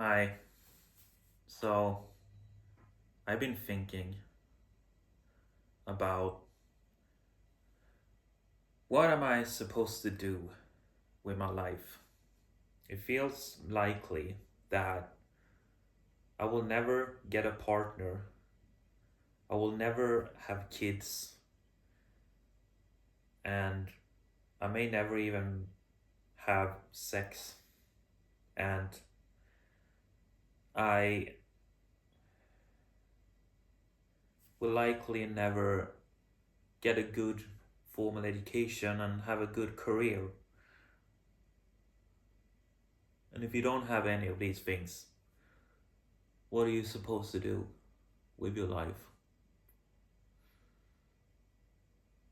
Hi. So, I've been thinking about what am I supposed to do with my life? It feels likely that I will never get a partner. I will never have kids, and I may never even have sex. And I will likely never get a good formal education and have a good career. And if you don't have any of these things, what are you supposed to do with your life?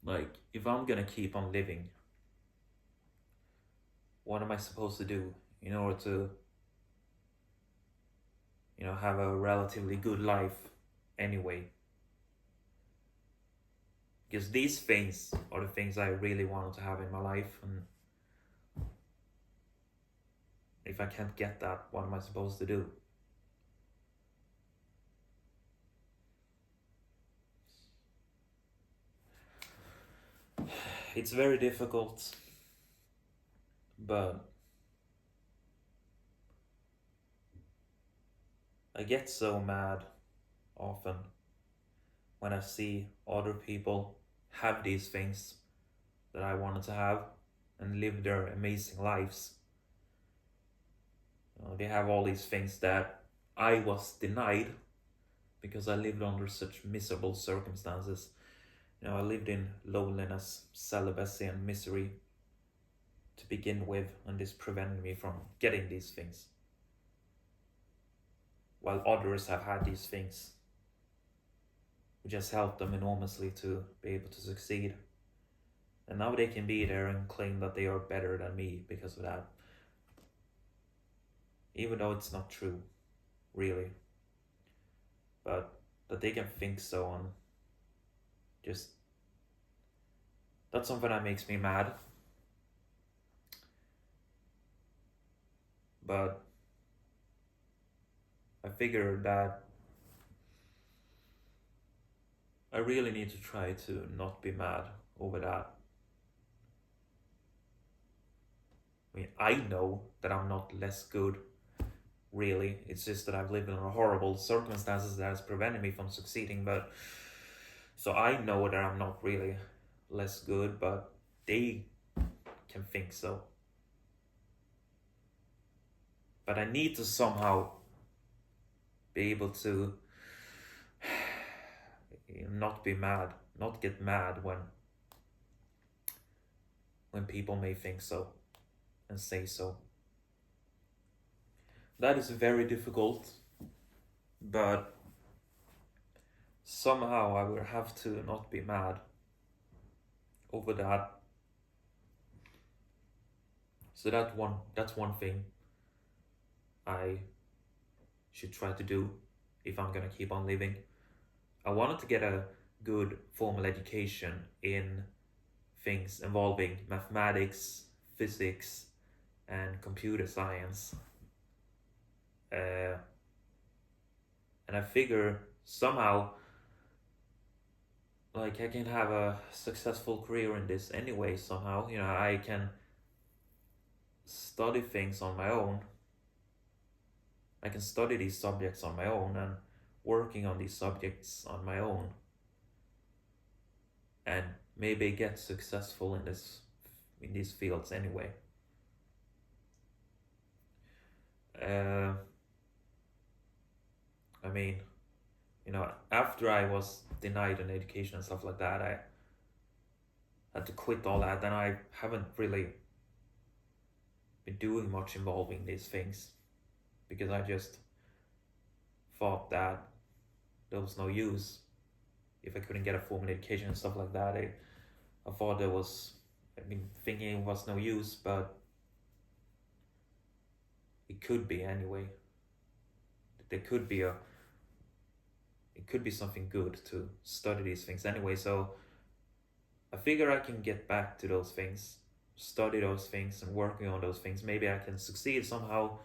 Like, if I'm gonna keep on living, what am I supposed to do in order to, have a relatively good life anyway? Because these things are the things I really wanted to have in my life, and if I can't get that, what am I supposed to do? It's very difficult, but I get so mad often when I see other people have these things that I wanted to have and live their amazing lives. They have all these things that I was denied because I lived under such miserable circumstances. I lived in loneliness, celibacy, and misery to begin with, and this prevented me from getting these things. While others have had these things, which has helped them enormously to be able to succeed. And now they can be there and claim that they are better than me because of that. Even though it's not true, really. But that they can think so, and just that's something that makes me mad. But I figured that I really need to try to not be mad over that. I mean, I know that I'm not less good, really. It's just that I've lived in horrible circumstances that has prevented me from succeeding. But so I know that I'm not really less good, but they can think so. But I need to somehow be able to not be mad, not get mad when people may think so and say so. That is very difficult, but somehow I will have to not be mad over that. So that's one thing I should try to do if I'm gonna keep on living. I wanted to get a good formal education in things involving mathematics, physics, and computer science. Uh, and I figure somehow like I can have a successful career in this anyway somehow. I can study things on my own. I can study these subjects on my own and working on these subjects on my own and maybe get successful in these fields anyway. Uh, I mean, after I was denied an education and stuff like that, I had to quit all that, and I haven't really been doing much involving these things because I just thought that there was no use if I couldn't get a formal education and stuff like that. I thought there was, thinking it was no use, but it could be anyway. There could be it could be something good to study these things anyway. So I figure I can get back to those things, study those things, and working on those things. Maybe I can succeed somehow,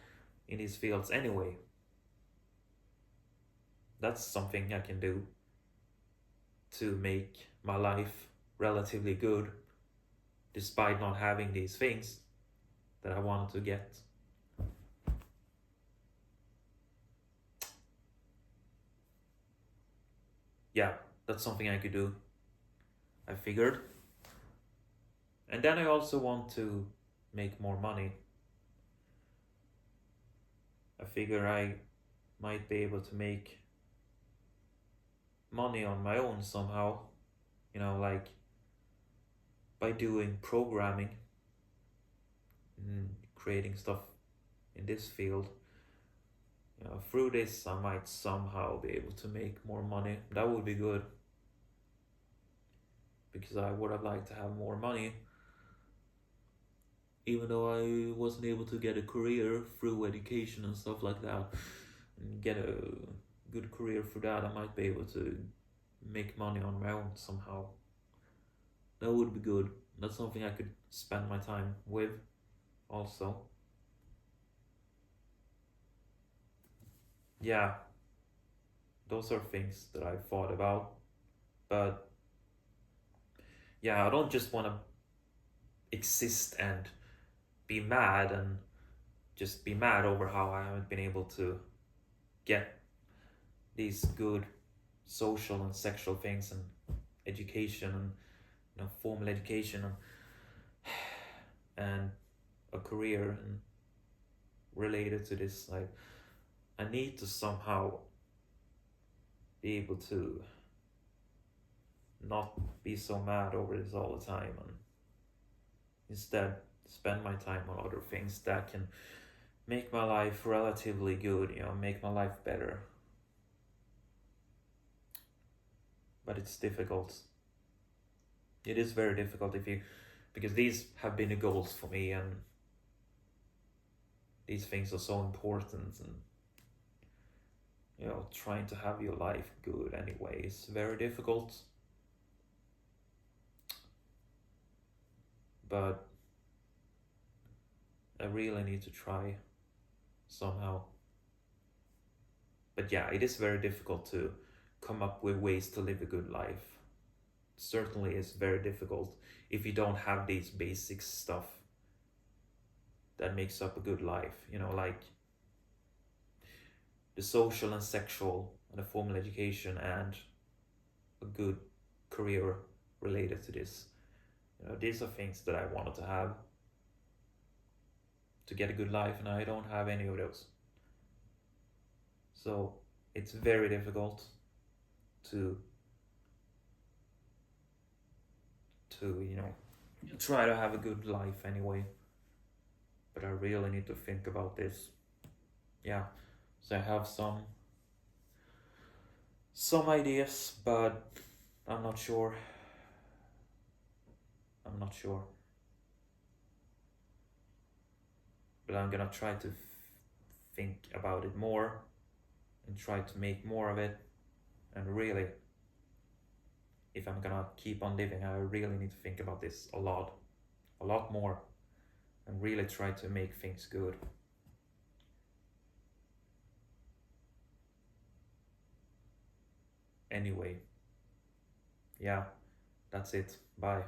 in these fields anyway. That's something I can do to make my life relatively good despite not having these things that I wanted to get. Yeah, that's something I could do, I figured. And then I also want to make more money. I figure I might be able to make money on my own somehow, like by doing programming and creating stuff in this field. Through this I might somehow be able to make more money. That would be good, because I would have liked to have more money. Even though I wasn't able to get a career through education and stuff like that, and get a good career through that, I might be able to make money on my own somehow. That would be good. That's something I could spend my time with also. Yeah, those are things that I thought about. But yeah, I don't just want to exist and be mad and just be mad over how I haven't been able to get these good social and sexual things and education and formal education and a career and related to this. I need to somehow be able to not be so mad over this all the time, and instead spend my time on other things that can make my life relatively good, make my life better. But it's difficult. It is very difficult because these have been the goals for me, and these things are so important, and trying to have your life good anyway is very difficult. But I really need to try somehow. But yeah, it is very difficult to come up with ways to live a good life. Certainly is very difficult if you don't have these basic stuff that makes up a good life, like the social and sexual and the formal education and a good career related to this. These are things that I wanted to have to get a good life, and I don't have any of those. So it's very difficult to try to have a good life anyway. But I really need to think about this. Yeah, so I have some ideas, but I'm not sure. But I'm gonna try to think about it more and try to make more of it. And really, if I'm gonna keep on living, I really need to think about this a lot more, and really try to make things good. Anyway, yeah, that's it. Bye.